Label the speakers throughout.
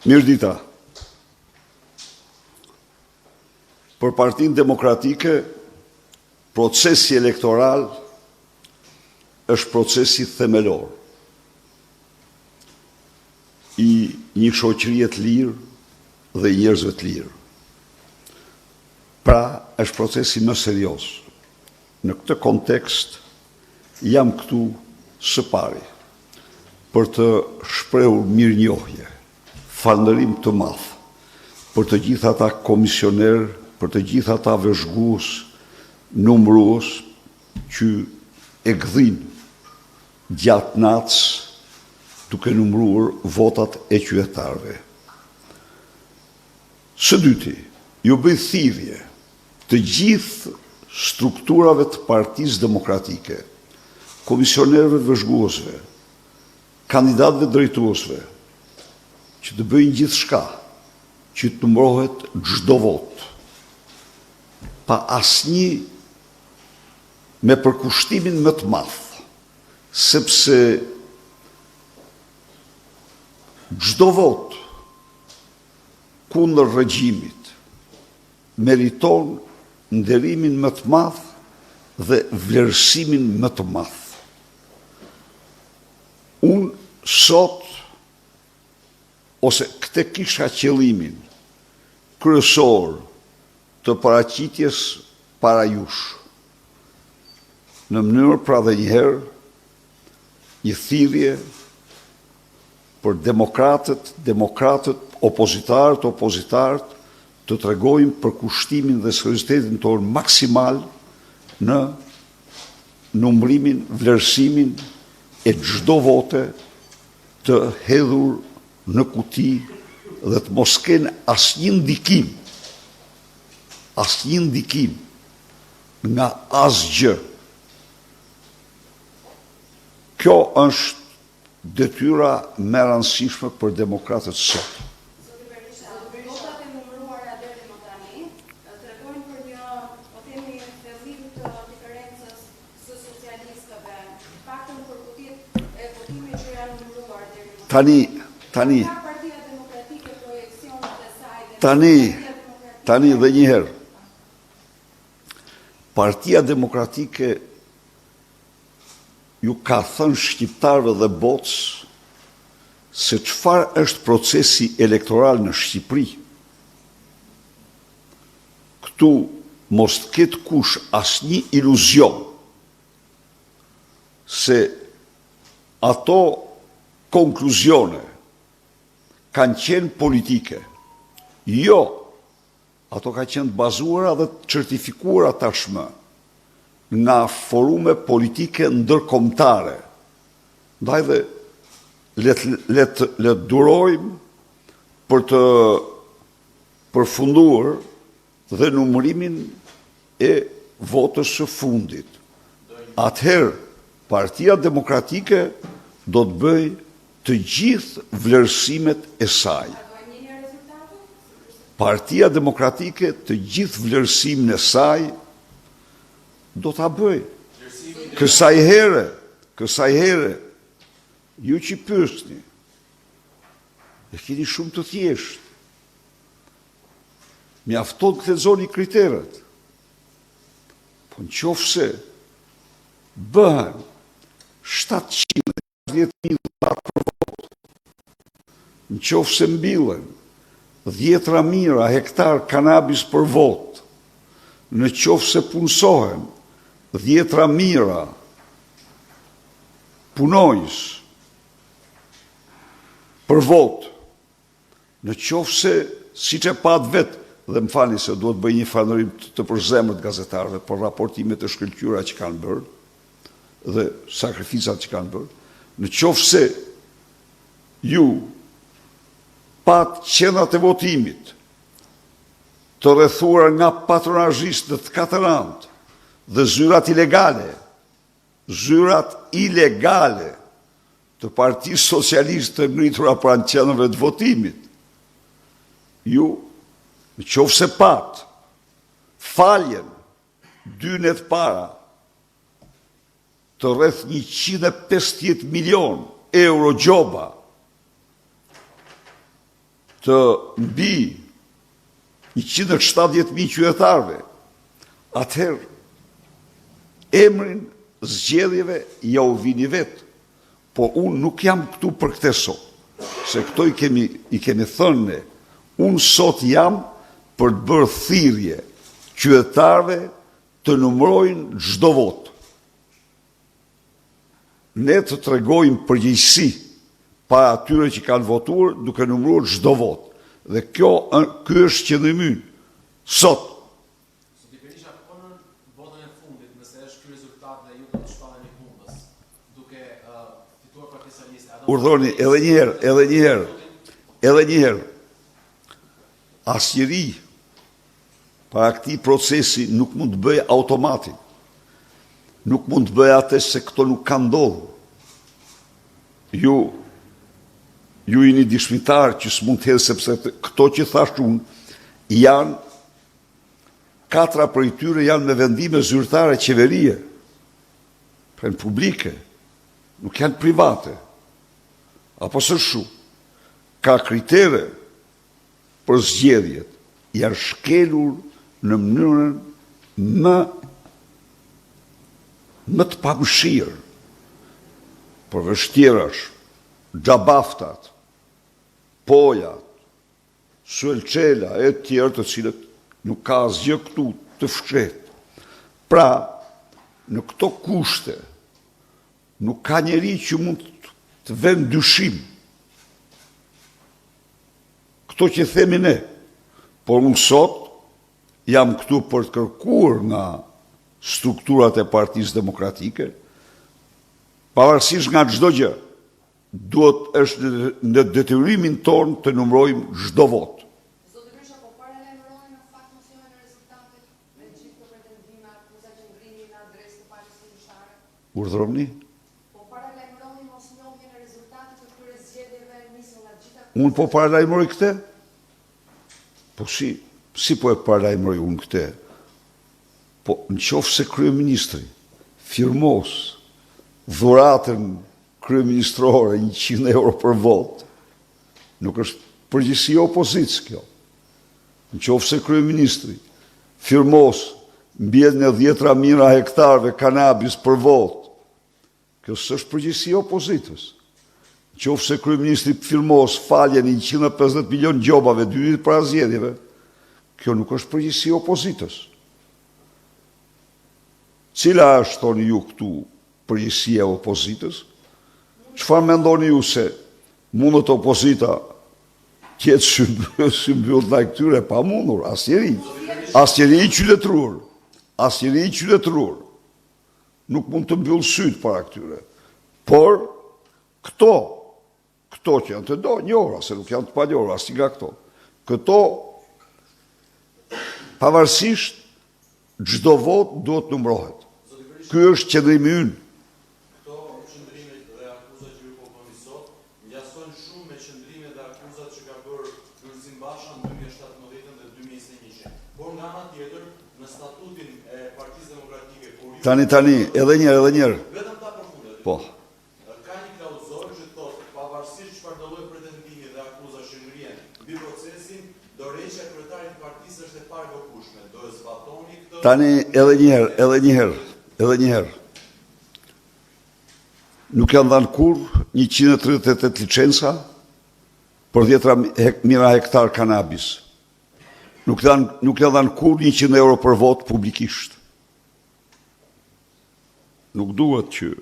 Speaker 1: Mirëdita. Për Partinë Demokratike, procesi elektoral është procesi themelor i një shoqërie të lirë dhe i njerëzve të lirë. Pra, është procesi më serioz. Në këtë kontekst, jam këtu së pari për të shprehur mirënjohje, falënderim të madh për të gjithë ata komisioner, për të gjithë ata vëzhgues, numërues që e gdhin gjatë natës duke numëruar votat e qytetarëve. Së dyti, ju bëj thirrje të gjithë strukturave të Partisë Demokratike, komisionerëve të vëzhguesve, kandidatëve drejtuesve, që të bëjnë gjithçka që të numërohet çdo vot, pa asnjë me përkushtimin më të madh, sepse çdo vot kundër regjimit meriton nderimin më të madh dhe vlerësimin më të madh. Unë sot, ose këte kisha qëllimin kryesor të paraqitjes para jush, në mënyrë pra dhe njëherë, një thirrje për demokratët, opozitarët, të tregojmë për kushtimin dhe seriozitetin tonë maksimal në numërimin, vlerësimin e çdo vote të hedhur në kuti dhe të mos kenë asnjë ndikim nga asgjë. Kjo është detyra më e rëndësishme për demokratët sot.
Speaker 2: Votat e numëruara deri më tani tregojnë për një, po themi, fillim të diferencës së socialistëve, paktën për kutitë e votimit që janë numëruar deri më tani.
Speaker 1: Tani,
Speaker 2: Ka Partia Demokratike projekcionet e saj
Speaker 1: tani dhe njëherë. Partia Demokratike ju ka thënë shqiptarëve dhe botës se çfarë është procesi elektoral në Shqipëri. Këtu mos të ketë kush asnjë iluzion se ato konkluzione kanë qenë politike. Jo, ato ka qenë bazuara dhe certifikuara tashmë nga forume politike ndërkombëtare. Ndaj dhe le durojmë për të përfunduar dhe numërimin e votës së fundit. Atëherë, Partia Demokratike do të bëjë të gjithë vlerësimet e saj. Partia Demokratike të gjithë vlerësimin e saj do ta bëj. Kësaj here, ju që pyesni, e keni shumë të thjeshtë. Mjafton të lexoni kriteret. Po nëse bëhen 710.000 për vot, nëse mbillen 10.000 hektar kanabis për vot, nëse punësohen 10.000 punojës për vot, nëse, siç e pat vetë, dhe më falni se duhet bëj një falënderim të përzemërt gazetarëve për raportimet e shkëlqyera që kanë bërë dhe sakrificat që kanë bërë, nëse ju pat qendrat e votimit të rrethuara nga patronazhistë dhe të katerantë dhe zyrat ilegale të Partisë Socialiste të ngritura pranë qendrave të votimit, ju nëse pat faljen 2 net para të rreth 150 milion euro gjoba të mbi 170.000 qytetarëve, atëherë emrin zgjedhjeve ja u vini vetë, po unë nuk jam këtu për këtë sot, se këto i kemi thënë ne, unë sot jam për të bërë thirrje qytetarëve të numërojnë çdo vot. Ne të tregojmë përgjegjësi para atyre që kanë votuar duke numëruar çdo vot. Dhe ky është qëllimi ynë. Sot.
Speaker 3: Zoti Berisha, po në votën e fundit, nëse është ky rezultat dhe ju do të shpalleni humbës, duke fituar Partia Socialiste.
Speaker 1: Urdhëroni edhe një herë. Asnjëri para këtij procesi nuk mund të bëjë automatik. Nuk mund të bëjë atë se këto nuk kanë ndodhur. Ju jeni dëshmitar që s'mund të hedhë, sepse këto që thash unë janë 4 prej tyre janë me vendime zyrtare qeverie, pra në publike, nuk janë private. Apo së shu, ka kritere për zgjedhjet, janë shkelur në mënyrën më të pamëshirë, përveç xhabaftat, pojat, suelçela e tjerë të cilët nuk ka asgjë këtu të fshehtë. Pra, në këto kushte, nuk ka njeri që mund të vënë dyshim. Këto që themi ne, por unë sot jam këtu për të kërkuar nga strukturat e Partisë Demokratike, pavarësisht nga çdo gjë, duhet është në detyrimin tonë të numërojmë çdo vot.
Speaker 2: Zoti Berisha, po paralajmëroni në fakt mosionin e rezultatit me gjithë të pretendime akuza që ngrini në adresë të Partisë Komunistare?
Speaker 1: Urdhëroni?
Speaker 2: Po paralajmëroni mosnjohjen e rezultatit të këtyre zgjedhjeve nisur nga gjitha.
Speaker 1: Unë po paralajmëroj këtë? Po si po e paralajmëroj unë këtë? Po në qoftë se kryeministri firmos dhuratën kryeministrore 100 euro për vot, nuk është përgjegjësi e opozicës kjo. Në qoftë se kryeministri firmos mbjelljen e 10.000 hektarëve kanabis për vot, kjo s'është përgjegjësi e opozitës. Në qoftë se kryeministri firmos faljen e 150 milion gjobave 2 ditë para zgjedhjeve, kjo nuk është përgjegjësi e opozitës. Cila është, thoni ju këtu, përgjegjësia e opozitës? Çfarë mendoni ju se mundët opozita tjetë shëmbyll ndaj këtyre? Pa mundur, asnjëri i qytetëruar nuk mund të mbyll syt para këtyre. Por këto që janë të njohura, se nuk janë të panjohura, as nga këto pavarësisht çdo vot duhet numërohet. Ky është qëndrimi ynë.
Speaker 4: Këto qëndrimet dhe akuzat që ju po bëni sot ngjasojnë shumë me qëndrimet dhe akuzat që ka bërë Lulzim Basha në 2017 dhe 2021. Por nga ana tjetër, në statutin e Partisë Demokratike, kur ju
Speaker 1: Tani, edhe njerë.
Speaker 4: vetëm ta përfundet.
Speaker 1: Po.
Speaker 4: Ka një klauzor që thotë pavarësisht çfarë do lloj pretendimi dhe akuza që ngrihen mbi procesin, dorëheqja e kryetarit të partisë është e parevokueshme. Do e zbatoni këtë.
Speaker 1: Tani edhe një herë. Nuk janë dhënë kur 138 licenca për 10.000 hektar kanabis. Nuk janë dhënë kur 100 euro për vot publikisht. Nuk duhet që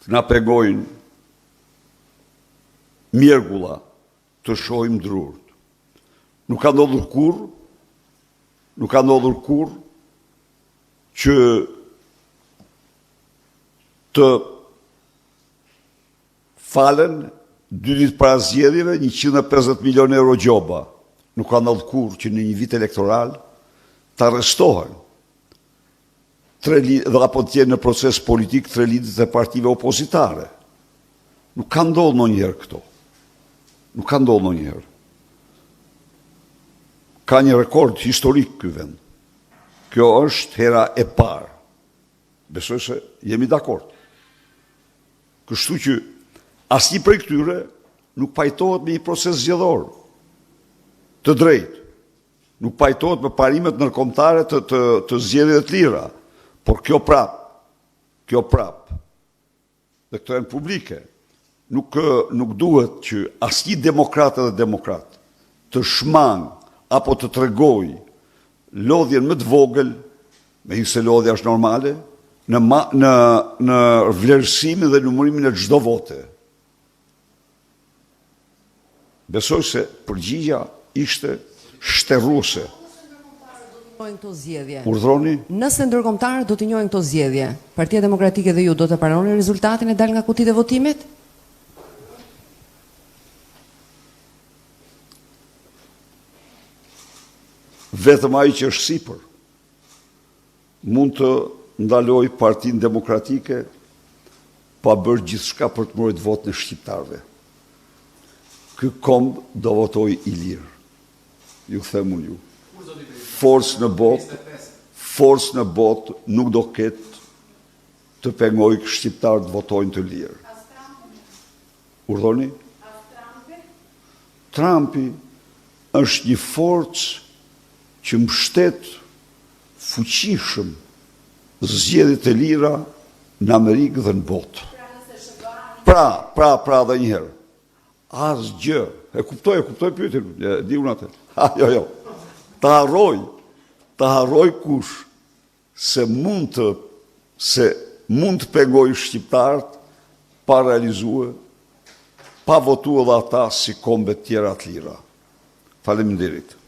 Speaker 1: të na pegojnë mjergulla të shohim drurt. Nuk ka ndodhur kur që të falen 2 ditë para zgjedhjeve 150 milion euro gjoba. Nuk ka ndodhur kur që në një vit elektoral të arrestohen dhe apo të jenë në proces politik 3 lidhjet e partive opozitare. Nuk ka ndodhur ndonjëherë këto. Nuk ka ndodhur ndonjëherë. Ka një rekord historik ky vend. Kjo është hera e parë. Besoj se jemi dakord. Kështu që asnjë prej këtyre nuk pajtohet me një proces zgjedhor. të drejtë. Nuk pajtohet me parimet ndërkombëtare të zgjedhjeve të lira, por kjo prap, dhe këto janë publike, nuk duhet që asnjë demokrat edhe demokrat të shmang apo të tregoj lodhjen më të vogël, megjithëse lodhja është normale, në vlerësimin dhe numërimin e çdo vote. Besoj se përgjigja ishte shterruese.
Speaker 5: Këto zgjedhje.
Speaker 1: Urdhroni?
Speaker 5: Nëse ndërkombëtarët do të njohin këto zgjedhje, Partia Demokratike dhe ju do të pranoni rezultatin e dal nga kutitë e votimit?
Speaker 1: Vetëm ai që është sipër mund të ndaloj Partinë Demokratike pa bërë gjithçka për të mbrojtur votin e shqiptarëve. Ky komb do votoj i lirë. Ju them unë ju. Forcë në botë nuk do ketë të pengoj shqiptarët votojnë të lirë. Urdhoni? Trumpi është një forcë që mbështet fuqishëm zgjedhjet e lira në Amerikë dhe në botë. Pra dhe njëherë. Asgjë. E kuptoj pyetjen, di unë atë. Jo. Ta harroj kush se mund të pengoj shqiptarët pa realizue, pa votu edhe ata si kombe tjera të lira. Faleminderit.